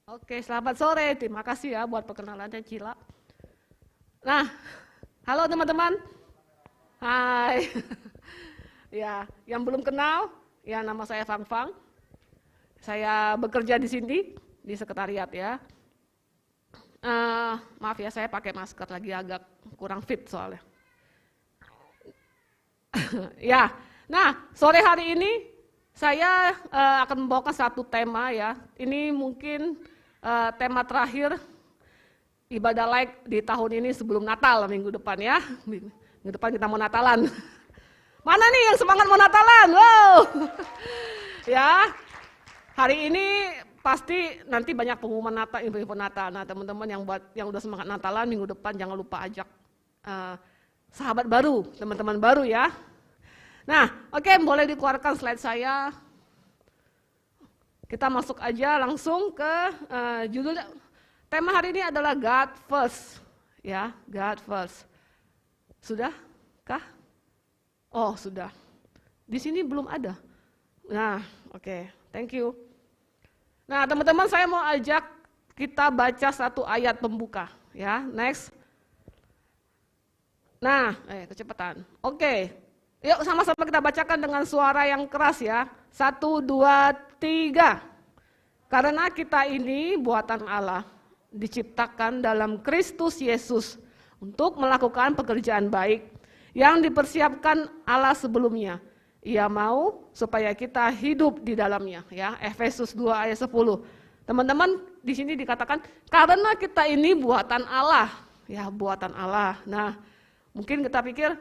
Oke, selamat sore. Terima kasih ya buat perkenalannya Cila. Nah, halo teman-teman. Hai. Ya, yang belum kenal, ya nama saya Fang Fang. Saya bekerja di sini di sekretariat ya. Maaf ya, saya pakai masker lagi agak kurang fit soalnya. Ya, nah sore hari ini saya akan membawakan satu tema ya. Ini mungkin tema terakhir ibadah like di tahun ini sebelum Natal minggu depan ya. Minggu depan kita mau Natalan. Mana nih yang semangat mau Natalan? Wow. Ya, hari ini pasti nanti banyak pengumuman Natal, info-info Natal. Nah, teman-teman yang udah semangat Natalan minggu depan jangan lupa ajak sahabat baru, teman-teman baru ya. Nah, oke, boleh dikeluarkan slide saya. Kita masuk aja langsung ke judul. Tema hari ini adalah God First, ya, God First. Sudah kah? Oh, sudah. Di sini belum ada. Nah, oke, thank you. Nah, teman-teman, saya mau ajak kita baca satu ayat pembuka, ya. Next. Nah, kecepatan. Oke. Yuk sama-sama kita bacakan dengan suara yang keras ya. 1, 2, 3. Karena kita ini buatan Allah, diciptakan dalam Kristus Yesus untuk melakukan pekerjaan baik yang dipersiapkan Allah sebelumnya. Ia mau supaya kita hidup di dalamnya ya. Efesus 2 ayat 10. Teman-teman, di sini dikatakan karena kita ini buatan Allah, ya buatan Allah. Nah, mungkin kita pikir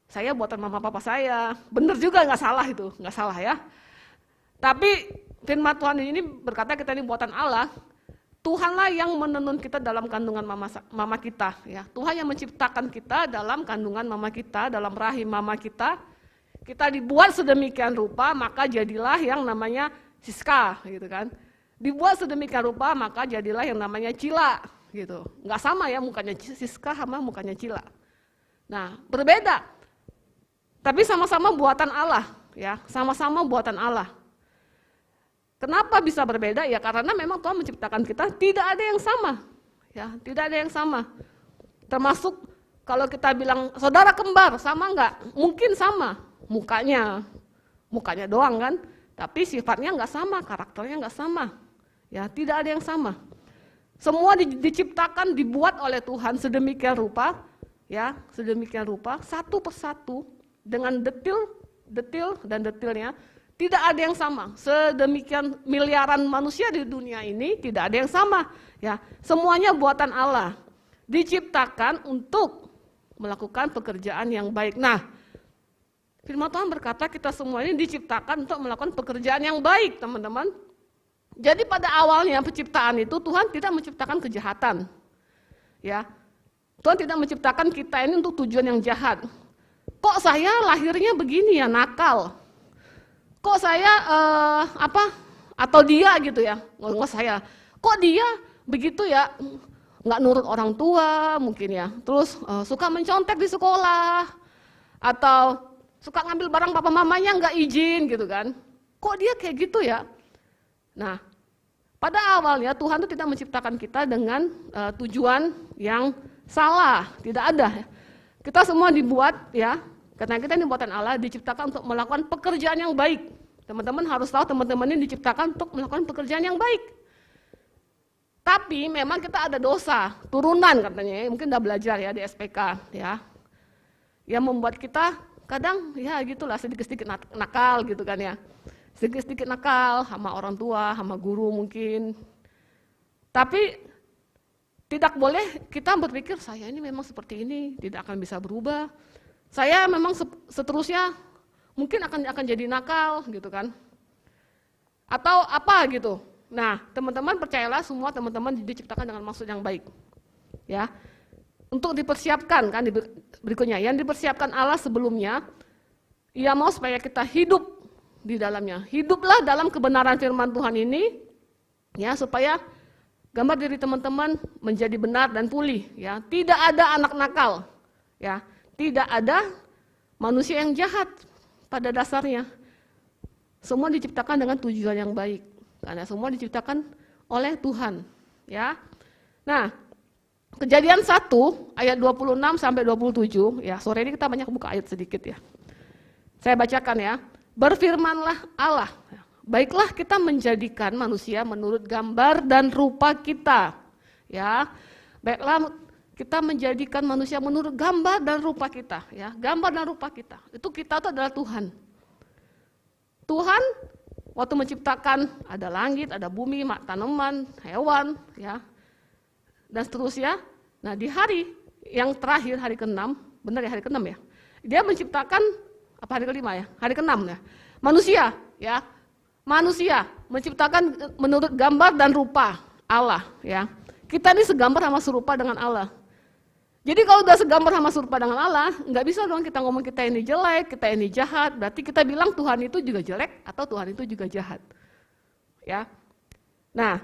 saya buatan mama papa saya, benar juga, nggak salah itu, nggak salah ya. Tapi firman Tuhan ini berkata kita ini buatan Allah. Tuhanlah yang menenun kita dalam kandungan mama kita, ya. Tuhan yang menciptakan kita dalam kandungan mama kita, dalam rahim mama kita. Kita dibuat sedemikian rupa, maka jadilah yang namanya Siska, gitu kan. Dibuat sedemikian rupa, maka jadilah yang namanya Cila, gitu. Nggak sama ya mukanya Siska sama mukanya Cila. Nah, berbeda. Tapi sama-sama buatan Allah, ya, sama-sama buatan Allah. Kenapa bisa berbeda? Ya karena memang Tuhan menciptakan kita tidak ada yang sama, ya, tidak ada yang sama. Termasuk kalau kita bilang saudara kembar, sama enggak? Mungkin sama, mukanya doang kan, tapi sifatnya enggak sama, karakternya enggak sama, ya, tidak ada yang sama. Semua diciptakan, dibuat oleh Tuhan sedemikian rupa, ya, sedemikian rupa, satu persatu dengan detil dan detilnya. Tidak ada yang sama, sedemikian miliaran manusia di dunia ini tidak ada yang sama, ya. Semuanya buatan Allah, diciptakan untuk melakukan pekerjaan yang baik. Nah, firman Tuhan berkata kita semua ini diciptakan untuk melakukan pekerjaan yang baik, teman-teman. Jadi pada awalnya penciptaan itu Tuhan tidak menciptakan kejahatan, ya. Tuhan tidak menciptakan kita ini untuk tujuan yang jahat. Kok saya lahirnya begini ya, nakal? Kok saya atau dia gitu ya, nggak saya, kok dia begitu ya, nggak nurut orang tua mungkin ya, terus suka mencontek di sekolah, atau suka ngambil barang papa mamanya nggak izin gitu kan, kok dia kayak gitu ya. Nah, pada awalnya Tuhan itu tidak menciptakan kita dengan tujuan yang salah, tidak ada. Kita semua dibuat ya, karena kita ini buatan Allah, diciptakan untuk melakukan pekerjaan yang baik. Teman-teman harus tahu teman-teman ini diciptakan untuk melakukan pekerjaan yang baik. Tapi memang kita ada dosa, turunan katanya, mungkin udah belajar ya di SPK ya. Yang membuat kita kadang ya gitulah sedikit-sedikit nakal gitu kan ya. Sedikit-sedikit nakal sama orang tua, sama guru mungkin. Tapi tidak boleh kita berpikir saya ini memang seperti ini, tidak akan bisa berubah. Saya memang seterusnya mungkin akan jadi nakal gitu kan. Atau apa gitu. Nah, teman-teman percayalah semua teman-teman diciptakan dengan maksud yang baik. Ya. Untuk dipersiapkan kan berikutnya, yang dipersiapkan Allah sebelumnya, Ia mau supaya kita hidup di dalamnya. Hiduplah dalam kebenaran firman Tuhan ini ya, supaya gambar diri teman-teman menjadi benar dan pulih ya. Tidak ada anak nakal. Ya. Tidak ada manusia yang jahat pada dasarnya. Semua diciptakan dengan tujuan yang baik. Karena semua diciptakan oleh Tuhan, ya. Nah, Kejadian 1 ayat 26 sampai 27, ya. Sore ini kita banyak buka ayat sedikit ya. Saya bacakan ya. Berfirmanlah Allah, baiklah kita menjadikan manusia menurut gambar dan rupa kita, ya. Baiklah kita menjadikan manusia menurut gambar dan rupa kita, ya. Gambar dan rupa kita. Itu kita itu adalah Tuhan. Tuhan waktu menciptakan ada langit, ada bumi, tanaman, hewan, ya, dan seterusnya. Nah, di hari yang terakhir, hari ke-6, benar ya, hari ke-6 ya, dia menciptakan, apa hari ke-5 ya? Hari ke-6 ya, manusia, ya, manusia menciptakan menurut gambar dan rupa Allah, ya. Kita ini segambar sama serupa dengan Allah. Jadi kalau udah segambar sama serupa dengan Allah, nggak bisa dong kita ngomong kita ini jelek, kita ini jahat, berarti kita bilang Tuhan itu juga jelek atau Tuhan itu juga jahat. Ya. Nah,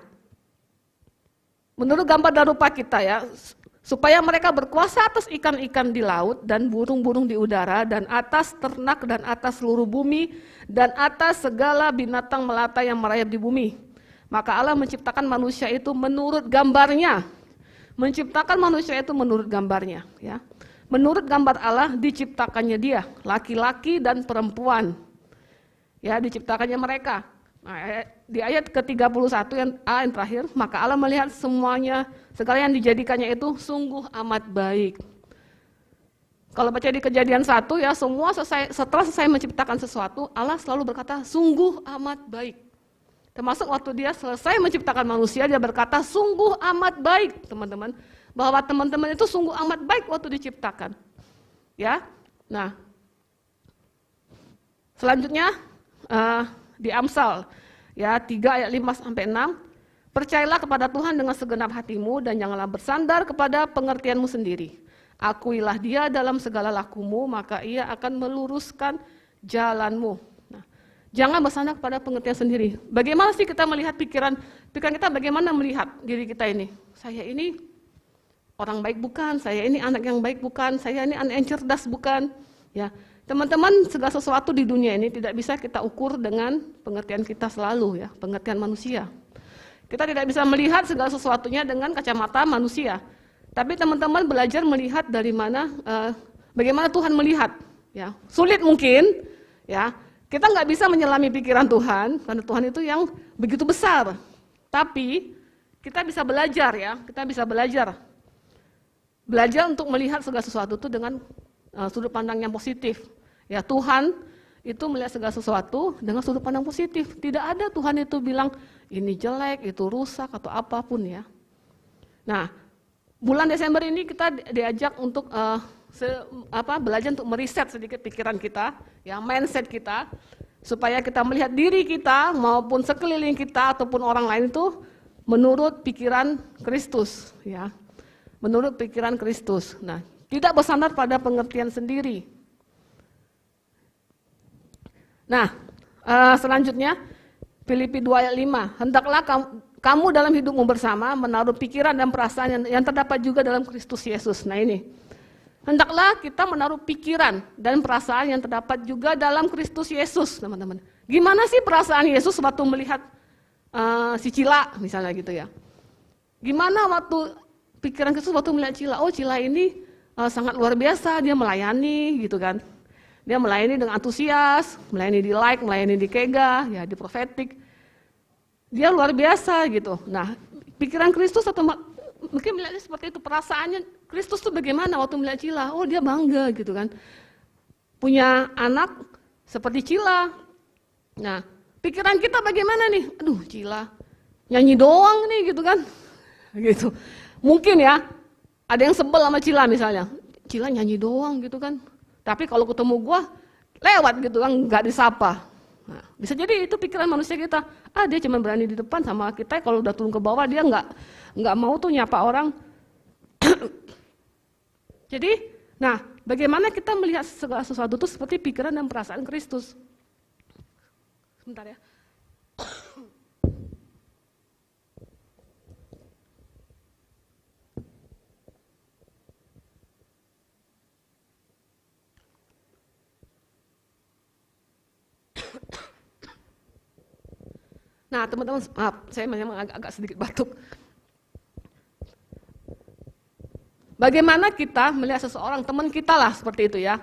menurut gambar dan rupa kita ya, supaya mereka berkuasa atas ikan-ikan di laut dan burung-burung di udara dan atas ternak dan atas seluruh bumi dan atas segala binatang melata yang merayap di bumi. Maka Allah menciptakan manusia itu menurut gambarnya. Menciptakan manusia itu menurut gambarnya, ya. Menurut gambar Allah diciptakannya dia, laki-laki dan perempuan. Ya, diciptakannya mereka. Nah, di ayat ke-31 yang terakhir, maka Allah melihat semuanya, segala yang dijadikannya itu sungguh amat baik. Kalau baca di Kejadian 1 ya, setelah selesai menciptakan sesuatu, Allah selalu berkata sungguh amat baik. Termasuk waktu dia selesai menciptakan manusia, dia berkata sungguh amat baik, teman-teman. Bahwa teman-teman itu sungguh amat baik waktu diciptakan. Ya. Nah, selanjutnya di Amsal ya 3 ayat 5 sampai 6, percayalah kepada Tuhan dengan segenap hatimu dan janganlah bersandar kepada pengertianmu sendiri. Akuilah dia dalam segala lakumu, maka ia akan meluruskan jalanmu. Jangan bersandar kepada pengertian sendiri. Bagaimana sih kita melihat pikiran kita, bagaimana melihat diri kita ini? Saya ini orang baik bukan, saya ini anak yang baik bukan, saya ini anak yang cerdas bukan. Ya, teman-teman, segala sesuatu di dunia ini tidak bisa kita ukur dengan pengertian kita selalu, ya, pengertian manusia. Kita tidak bisa melihat segala sesuatunya dengan kacamata manusia. Tapi teman-teman belajar melihat dari mana, bagaimana Tuhan melihat. Ya, sulit mungkin, ya. Kita nggak bisa menyelami pikiran Tuhan, karena Tuhan itu yang begitu besar. Tapi kita bisa belajar ya, kita bisa belajar untuk melihat segala sesuatu itu dengan sudut pandang yang positif. Ya, Tuhan itu melihat segala sesuatu dengan sudut pandang positif. Tidak ada Tuhan itu bilang ini jelek, itu rusak atau apapun ya. Nah, bulan Desember ini kita diajak untuk belajar untuk meriset sedikit pikiran kita, ya, mindset kita, supaya kita melihat diri kita maupun sekeliling kita ataupun orang lain itu menurut pikiran Kristus, ya, menurut pikiran Kristus. Nah, tidak bersandar pada pengertian sendiri. Nah, selanjutnya Filipi 2 ayat 5, hendaklah kamu dalam hidupmu bersama menaruh pikiran dan perasaan yang terdapat juga dalam Kristus Yesus. Nah ini, hendaklah kita menaruh pikiran dan perasaan yang terdapat juga dalam Kristus Yesus, teman-teman. Gimana sih perasaan Yesus waktu melihat si Cila, misalnya gitu ya? Gimana waktu pikiran Kristus waktu melihat Cila? Oh, Cila ini sangat luar biasa, dia melayani gitu kan. Dia melayani dengan antusias, melayani di like, melayani di kega, ya di profetik. Dia luar biasa gitu. Nah, pikiran Kristus atau mungkin melihatnya seperti itu, perasaannya Kristus tuh bagaimana waktu melihat Cila? Oh, dia bangga gitu kan. Punya anak seperti Cila. Nah, pikiran kita bagaimana nih? Aduh, Cila nyanyi doang nih gitu kan. Gitu. Mungkin ya, ada yang sebel sama Cila misalnya. Cila nyanyi doang gitu kan. Tapi kalau ketemu gua lewat gitu kan, nggak disapa. Nah, bisa jadi itu pikiran manusia kita. Dia cuma berani di depan sama kita, kalau udah turun ke bawah dia nggak mau tuh nyapa orang. Jadi, nah, bagaimana kita melihat segala sesuatu itu seperti pikiran dan perasaan Kristus? Sebentar ya. Nah, teman-teman, maaf, saya memang agak sedikit batuk. Bagaimana kita melihat seseorang, teman kita lah seperti itu ya.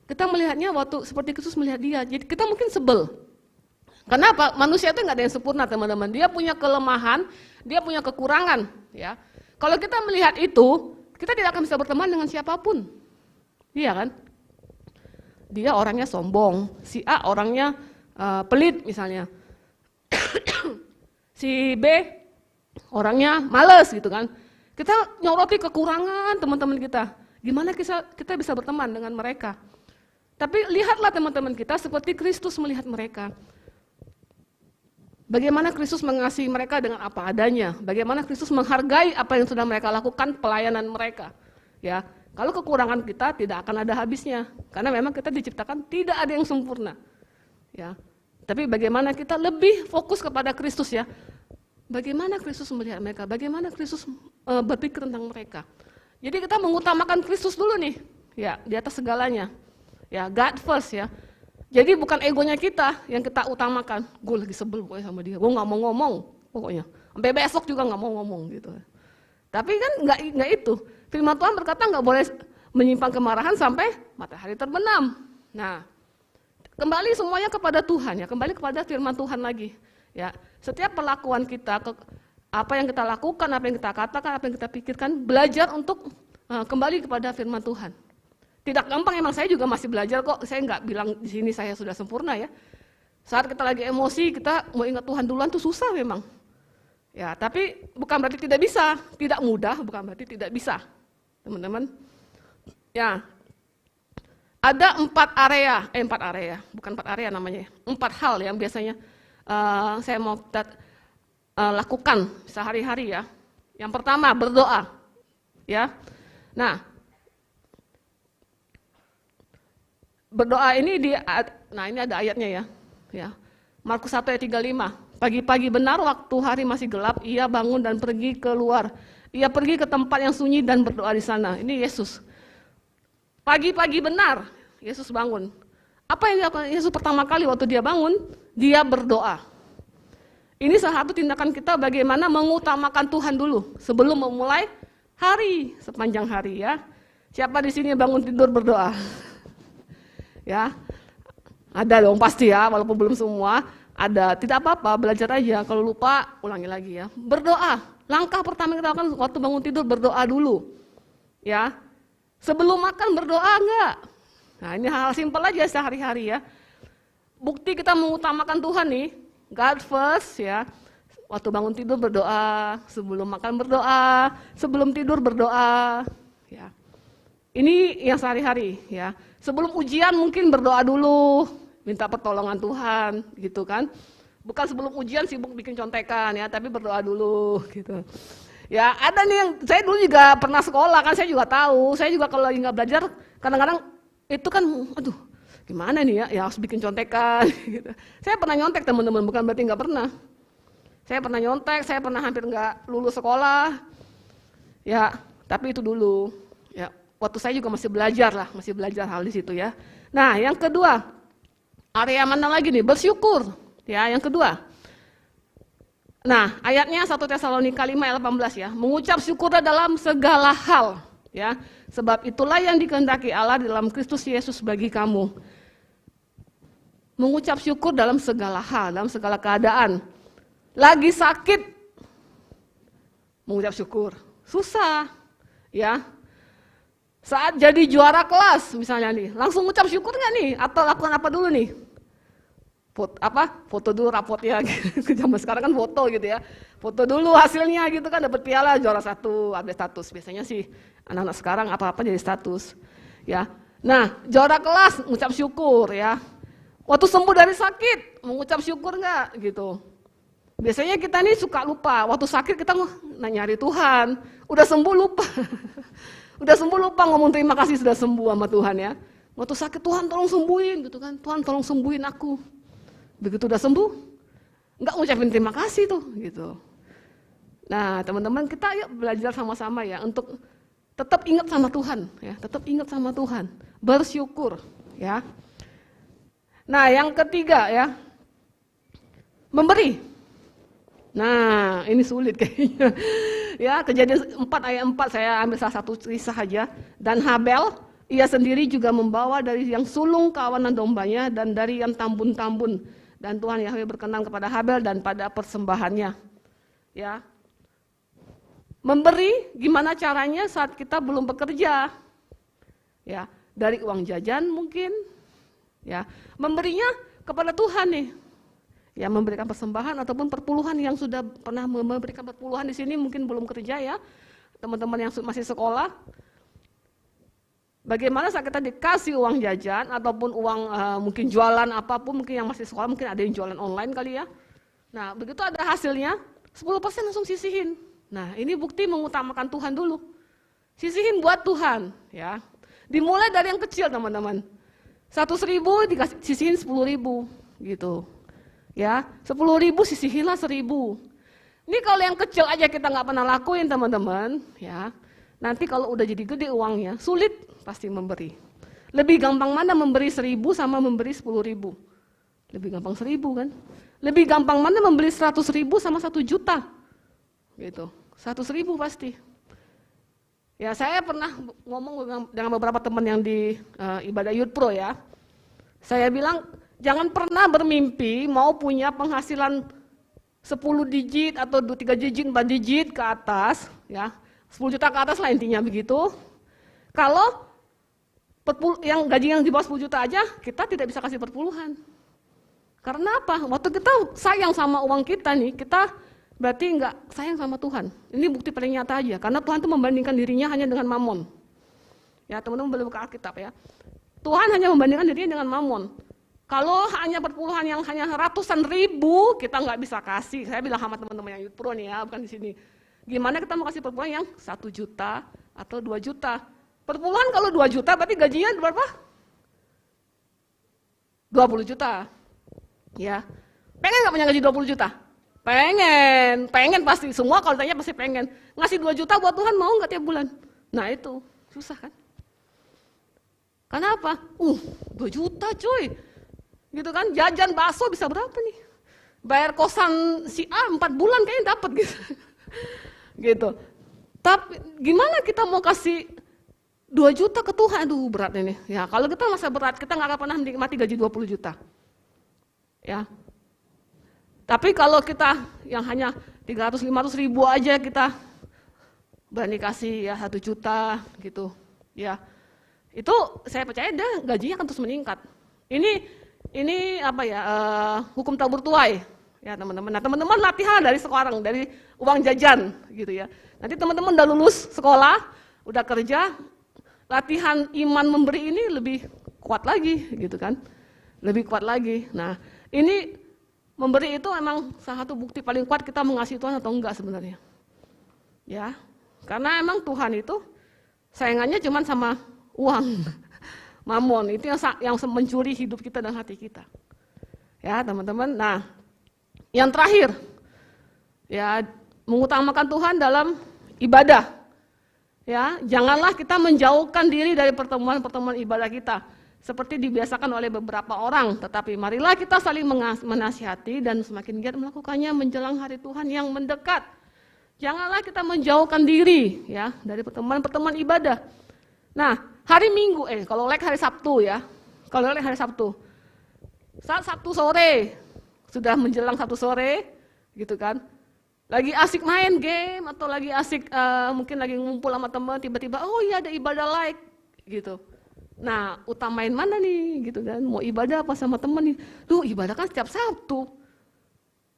Kita melihatnya waktu seperti Kristus melihat dia. Jadi kita mungkin sebel. Kenapa? Manusia itu nggak ada yang sempurna, teman-teman. Dia punya kelemahan, dia punya kekurangan. Ya. Kalau kita melihat itu, kita tidak akan bisa berteman dengan siapapun. Iya kan? Dia orangnya sombong, si A orangnya pelit misalnya. Si B orangnya males gitu kan. Kita nyoroti kekurangan teman-teman kita. Gimana kita bisa berteman dengan mereka? Tapi lihatlah teman-teman kita seperti Kristus melihat mereka. Bagaimana Kristus mengasihi mereka dengan apa adanya. Bagaimana Kristus menghargai apa yang sudah mereka lakukan, pelayanan mereka. Ya, kalau kekurangan kita tidak akan ada habisnya. Karena memang kita diciptakan tidak ada yang sempurna. Ya. Tapi bagaimana kita lebih fokus kepada Kristus ya. Bagaimana Kristus melihat mereka, bagaimana Kristus berpikir tentang mereka. Jadi kita mengutamakan Kristus dulu nih, ya di atas segalanya. Ya, God first ya. Jadi bukan egonya kita yang kita utamakan. Gue lagi sebel pokoknya sama dia, gue nggak mau ngomong pokoknya. Sampai besok juga nggak mau ngomong gitu. Tapi kan nggak itu. Firman Tuhan berkata nggak boleh menyimpan kemarahan sampai matahari terbenam. Nah, kembali semuanya kepada Tuhan ya, kembali kepada firman Tuhan lagi. Ya, setiap perlakuan kita, apa yang kita lakukan, apa yang kita katakan, apa yang kita pikirkan, belajar untuk kembali kepada firman Tuhan. Tidak gampang, emang saya juga masih belajar kok. Saya nggak bilang di sini saya sudah sempurna ya. Saat kita lagi emosi, kita mau ingat Tuhan duluan tuh susah memang. Ya, tapi bukan berarti tidak bisa, tidak mudah, bukan berarti tidak bisa, teman-teman. Ya, ada 4 area, bukan 4 area namanya, 4 hal yang biasanya saya mau lakukan sehari-hari ya. Yang pertama berdoa, ya. Nah, berdoa ini ini ada ayatnya ya. Ya. Markus 1 ayat 35. Pagi-pagi benar waktu hari masih gelap, ia bangun dan pergi keluar. Ia pergi ke tempat yang sunyi dan berdoa di sana. Ini Yesus. Pagi-pagi benar, Yesus bangun. Apa yang dilakukan Yesus pertama kali waktu dia bangun? Dia berdoa. Ini salah satu tindakan kita bagaimana mengutamakan Tuhan dulu sebelum memulai hari, sepanjang hari ya. Siapa di sini bangun tidur berdoa? Ya, ada dong pasti ya, walaupun belum semua. Ada, tidak apa-apa, belajar aja. Kalau lupa, ulangi lagi ya. Berdoa. Langkah pertama kita lakukan waktu bangun tidur berdoa dulu. Ya. Sebelum makan berdoa enggak? Nah, ini hal simpel aja sehari-hari ya. Bukti kita mengutamakan Tuhan nih, God first ya. Waktu bangun tidur berdoa, sebelum makan berdoa, sebelum tidur berdoa. Ya. Ini yang sehari-hari ya. Sebelum ujian mungkin berdoa dulu. Minta pertolongan Tuhan, gitu kan. Bukan sebelum ujian sibuk bikin contekan ya, tapi berdoa dulu, gitu. Ya, ada nih yang, saya dulu juga pernah sekolah kan, saya juga tahu. Saya juga kalau lagi nggak belajar, kadang-kadang itu kan, aduh, gimana nih ya harus bikin contekan, gitu. Saya pernah nyontek teman-teman, bukan berarti nggak pernah. Saya pernah nyontek, saya pernah hampir nggak lulus sekolah. Ya, tapi itu dulu. Ya, waktu saya juga masih belajar hal di situ ya. Nah, yang kedua, area mana lagi nih? Bersyukur. Ya, yang kedua. Nah, ayatnya 1 Tesalonika 5 ayat 18 ya. Mengucap syukur dalam segala hal, ya. Sebab itulah yang dikehendaki Allah dalam Kristus Yesus bagi kamu. Mengucap syukur dalam segala hal, dalam segala keadaan. Lagi sakit, mengucap syukur. Susah, ya. Saat jadi juara kelas misalnya nih, langsung ucap syukur nggak nih? Atau lakukan apa dulu nih? Foto dulu rapotnya, zaman sekarang kan foto gitu ya. Foto dulu hasilnya gitu kan, dapat piala juara 1, update status. Biasanya sih anak-anak sekarang apa-apa jadi status. Ya. Nah, juara kelas mengucap syukur ya. Waktu sembuh dari sakit, mengucap syukur nggak gitu. Biasanya kita nih suka lupa, waktu sakit kita nyari Tuhan, udah sembuh lupa. Udah sembuh lupa ngomong terima kasih sudah sembuh sama Tuhan ya. Waktu sakit Tuhan tolong sembuhin gitu kan. Tuhan tolong sembuhin aku. Begitu udah sembuh, enggak ngucapin terima kasih tuh gitu. Nah, teman-teman kita yuk belajar sama-sama ya untuk tetap ingat sama Tuhan ya, tetap ingat sama Tuhan. Bersyukur ya. Nah, yang ketiga ya. Memberi. Nah, ini sulit kayaknya. Ya, Kejadian 4 ayat 4 saya ambil salah satu kisah aja. Dan Habel, ia sendiri juga membawa dari yang sulung kawanan dombanya dan dari yang tambun-tambun. Dan Tuhan Yahweh berkenan kepada Habel dan pada persembahannya. Ya. Memberi gimana caranya saat kita belum bekerja? Ya, dari uang jajan mungkin. Ya, memberinya kepada Tuhan nih. Ya, memberikan persembahan ataupun perpuluhan yang sudah pernah memberikan perpuluhan di sini mungkin belum kerja ya. Teman-teman yang masih sekolah. Bagaimana saat kita dikasih uang jajan ataupun uang mungkin jualan apapun, mungkin yang masih sekolah mungkin ada yang jualan online kali ya. Nah, begitu ada hasilnya, 10% langsung sisihin. Nah, ini bukti mengutamakan Tuhan dulu. Sisihin buat Tuhan, ya. Dimulai dari yang kecil, teman-teman. 100.000 dikasih sisihin 10.000 gitu. Ya, 10.000 sisihinlah 1.000. Ini kalau yang kecil aja kita nggak pernah lakuin, teman-teman, ya. Nanti kalau udah jadi gede uangnya, sulit pasti memberi. Lebih gampang mana memberi 1.000 sama memberi 10.000? Lebih gampang 1.000 kan? Lebih gampang mana memberi 100.000 sama 1 juta? Gitu. 100.000 pasti. Ya, saya pernah ngomong dengan beberapa teman yang di ibadah Youth Pro ya. Saya bilang, jangan pernah bermimpi mau punya penghasilan 10 digit atau 3 digit, 4 digit ke atas, ya 10 juta ke atas lah intinya begitu. Kalau yang gaji yang di bawah 10 juta aja, kita tidak bisa kasih perpuluhan. Karena apa? Waktu kita sayang sama uang kita nih, kita berarti nggak sayang sama Tuhan. Ini bukti paling nyata aja, karena Tuhan itu membandingkan dirinya hanya dengan mamon. Ya teman-teman boleh buka Alkitab ya. Tuhan hanya membandingkan dirinya dengan mamon. Kalau hanya perpuluhan yang hanya ratusan ribu, kita nggak bisa kasih. Saya bilang sama teman-teman yang Youth Pro nih ya, bukan di sini. Gimana kita mau kasih perpuluhan yang 1 juta atau 2 juta? Perpuluhan kalau 2 juta berarti gajinya berapa? 20 juta. Ya. Pengen nggak punya gaji 20 juta? Pengen pasti. Semua kalau tanya pasti pengen. Ngasih 2 juta buat Tuhan mau nggak tiap bulan? Nah itu, susah kan? Karena apa? 2 juta cuy. Gitu kan, jajan bakso bisa berapa nih? Bayar kosan si A 4 bulan kayaknya dapat gitu. Gitu. Tapi gimana kita mau kasih 2 juta ke Tuhan? Aduh berat ini. Ya, kalau kita masa berat, kita nggak akan pernah menikmati gaji 20 juta. Ya. Tapi kalau kita yang hanya 300-500 ribu aja kita berani kasih ya 1 juta gitu. Ya. Itu saya percaya dia gajinya akan terus meningkat. Ini apa ya, hukum tabur tuai ya teman-teman. Nah teman-teman latihan dari sekarang, dari uang jajan gitu ya. Nanti teman-teman udah lulus sekolah, udah kerja, latihan iman memberi ini lebih kuat lagi gitu kan. Lebih kuat lagi. Nah ini memberi itu emang salah satu bukti paling kuat kita mengasihi Tuhan atau enggak sebenarnya. Ya, karena emang Tuhan itu sayangannya cuma sama uang. Mamon itu yang mencuri hidup kita dan hati kita. Ya, teman-teman. Nah, yang terakhir ya mengutamakan Tuhan dalam ibadah. Ya, janganlah kita menjauhkan diri dari pertemuan-pertemuan ibadah kita seperti dibiasakan oleh beberapa orang, tetapi marilah kita saling menasihati dan semakin giat melakukannya menjelang hari Tuhan yang mendekat. Janganlah kita menjauhkan diri ya dari pertemuan-pertemuan ibadah. Nah, hari Minggu, kalau hari Sabtu ya, kalau hari Sabtu, saat Sabtu sore, sudah menjelang Sabtu sore, gitu kan, lagi asik main game, atau lagi asik, mungkin lagi ngumpul sama teman, tiba-tiba, oh iya ada ibadah like, gitu. Nah, utamain mana nih, gitu kan, mau ibadah apa sama teman nih, ibadah kan setiap Sabtu.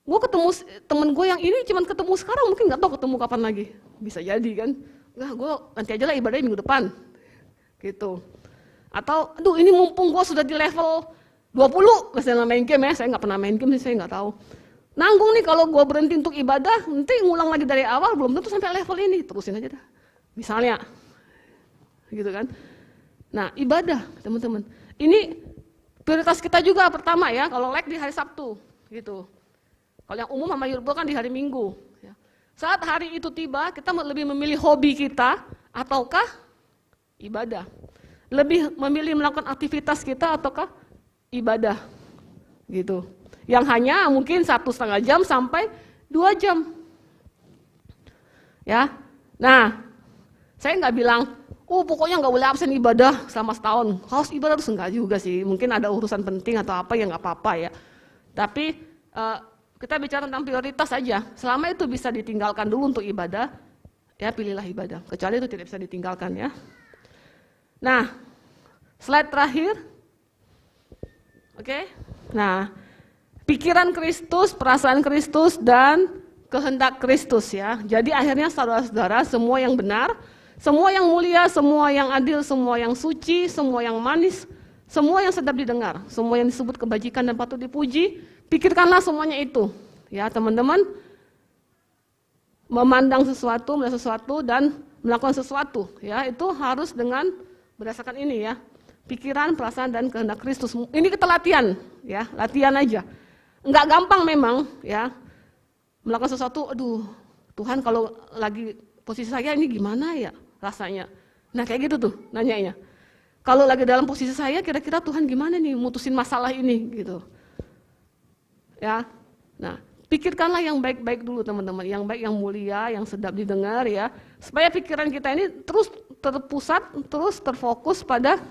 Gue ketemu temen gue yang ini cuman ketemu sekarang, mungkin gak tahu ketemu kapan lagi, bisa jadi kan, gue nanti aja lah ibadahnya minggu depan. Gitu. Atau, ini mumpung gue sudah di level 20, misalnya main game ya, saya nggak pernah main game, saya nggak tahu. Nanggung nih kalau gue berhenti untuk ibadah, nanti ngulang lagi dari awal, belum tentu sampai level ini, terusin aja dah. Misalnya, gitu kan. Nah, ibadah, teman-teman. Ini prioritas kita juga pertama ya, kalau like di hari Sabtu, gitu. Kalau yang umum sama Yurbo kan di hari Minggu. Ya. Saat hari itu tiba, kita lebih memilih hobi kita, ataukah ibadah. Lebih memilih melakukan aktivitas kita ataukah ibadah. Gitu. Yang hanya mungkin 1,5 jam sampai 2 jam. Ya, nah saya nggak bilang, pokoknya nggak boleh absen ibadah selama setahun. Harus ibadah terus enggak juga sih, mungkin ada urusan penting atau apa ya nggak apa-apa ya. Tapi kita bicara tentang prioritas saja. Selama itu bisa ditinggalkan dulu untuk ibadah, ya pilihlah ibadah. Kecuali itu tidak bisa ditinggalkan ya. Nah, slide terakhir. Oke. Nah, pikiran Kristus, perasaan Kristus, dan kehendak Kristus ya. Jadi akhirnya saudara-saudara, semua yang benar, semua yang mulia, semua yang adil, semua yang suci, semua yang manis, semua yang sedap didengar, semua yang disebut kebajikan dan patut dipuji, pikirkanlah semuanya itu. Ya, teman-teman, memandang sesuatu, melihat sesuatu, dan melakukan sesuatu, ya, itu harus dengan berdasarkan ini ya. Pikiran, perasaan, dan kehendak Kristus. Ini kita latihan, ya, latihan aja. Enggak gampang memang, ya, melakukan sesuatu. Aduh, Tuhan kalau lagi posisi saya ini gimana ya rasanya? Nah kayak gitu tuh nanyanya. Kalau lagi dalam posisi saya, kira-kira Tuhan gimana nih mutusin masalah ini, gitu. Ya, nah pikirkanlah yang baik-baik dulu teman-teman, yang baik, yang mulia, yang sedap didengar ya, supaya pikiran kita ini terus terpusat, terus terfokus pada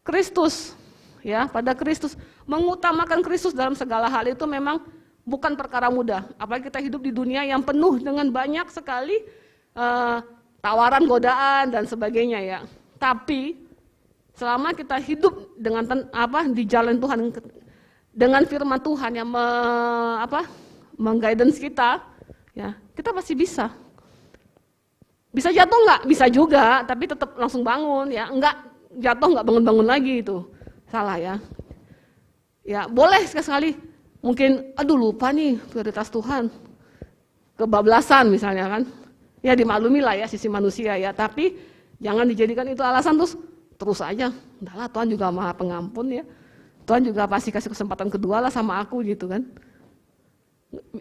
Kristus, ya, pada Kristus. Mengutamakan Kristus dalam segala hal itu memang bukan perkara mudah. Apalagi kita hidup di dunia yang penuh dengan banyak sekali tawaran, godaan dan sebagainya ya. Tapi selama kita hidup dengan di jalan Tuhan, dengan firman Tuhan yang mengguidance kita, ya, kita pasti bisa. Bisa jatuh nggak? Bisa juga, tapi tetap langsung bangun ya. Enggak jatuh nggak bangun-bangun lagi itu salah ya. Ya boleh sekali mungkin lupa nih prioritas Tuhan, kebablasan misalnya kan. Ya dimaklumi lah ya sisi manusia ya. Tapi jangan dijadikan itu alasan terus aja. Udahlah Tuhan juga Maha Pengampun ya. Tuhan juga pasti kasih kesempatan kedua lah sama aku gitu kan.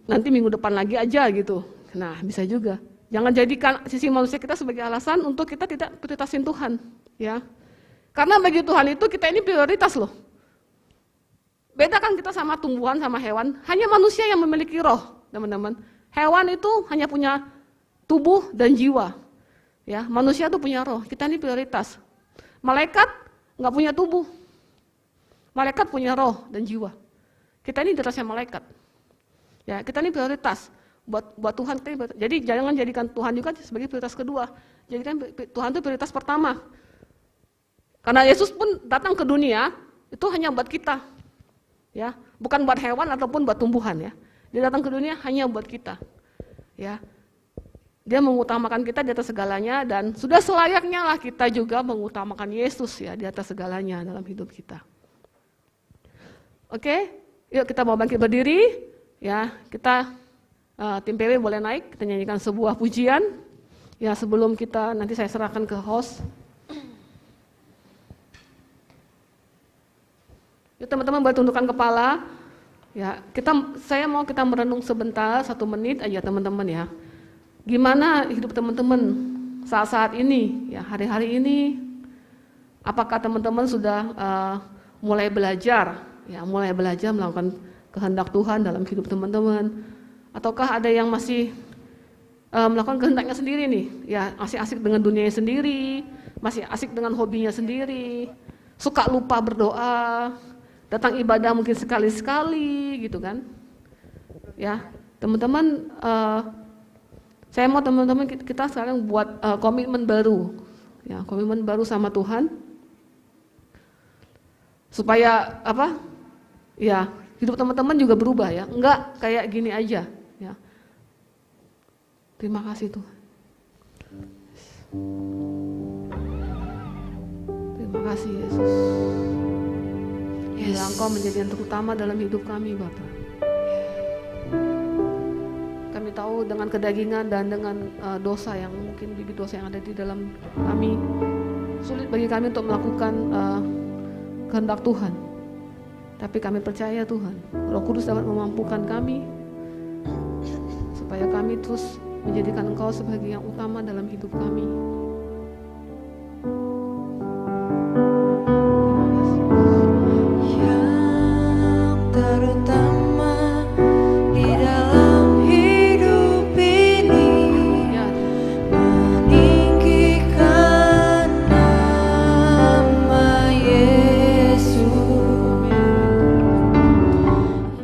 Nanti minggu depan lagi aja gitu. Nah bisa juga. Jangan jadikan sisi manusia kita sebagai alasan untuk kita tidak prioritasin Tuhan ya. Karena bagi Tuhan itu kita ini prioritas loh. Beda kan kita sama tumbuhan, sama hewan. Hanya manusia yang memiliki roh, teman-teman. Hewan itu hanya punya tubuh dan jiwa. Ya, manusia itu punya roh. Kita ini prioritas. Malaikat nggak punya tubuh. Malaikat punya roh dan jiwa. Kita ini di atasnya malaikat. Ya, kita ini prioritas. Buat Tuhan kita ini prioritas. Jadi jangan jadikan Tuhan juga sebagai prioritas kedua. Jadikan Tuhan itu prioritas pertama. Karena Yesus pun datang ke dunia itu hanya buat kita, ya, bukan buat hewan ataupun buat tumbuhan ya. Dia datang ke dunia hanya buat kita, ya. Dia mengutamakan kita di atas segalanya dan sudah selayaknya lah kita juga mengutamakan Yesus ya di atas segalanya dalam hidup kita. Oke, yuk kita mau bangkit berdiri, ya. Kita tim PW boleh naik, kita nyanyikan sebuah pujian, ya sebelum kita nanti saya serahkan ke host. Yuk teman-teman boleh tundukkan kepala. Ya, saya mau kita merenung sebentar, 1 menit aja teman-teman ya. Gimana hidup teman-teman saat-saat ini, ya hari-hari ini? Apakah teman-teman sudah mulai belajar melakukan kehendak Tuhan dalam hidup teman-teman? Ataukah ada yang masih melakukan kehendaknya sendiri nih? Ya masih asik dengan dunianya sendiri, masih asik dengan hobinya sendiri, suka lupa berdoa. Datang ibadah mungkin sekali-sekali gitu kan. Ya, teman-teman, saya mau teman-teman kita sekarang buat komitmen baru. Ya, komitmen baru sama Tuhan. Supaya ya, hidup teman-teman juga berubah ya. Enggak kayak gini aja, ya. Terima kasih Tuhan. Terima kasih Yesus. Ya, Engkau menjadi yang terutama dalam hidup kami, Bapa. Kami tahu dengan kedagingan dan dengan dosa yang mungkin bibit dosa yang ada di dalam kami, sulit bagi kami untuk melakukan kehendak Tuhan. Tapi kami percaya Tuhan, Roh Kudus dapat memampukan kami supaya kami terus menjadikan Engkau sebagai yang utama dalam hidup kami.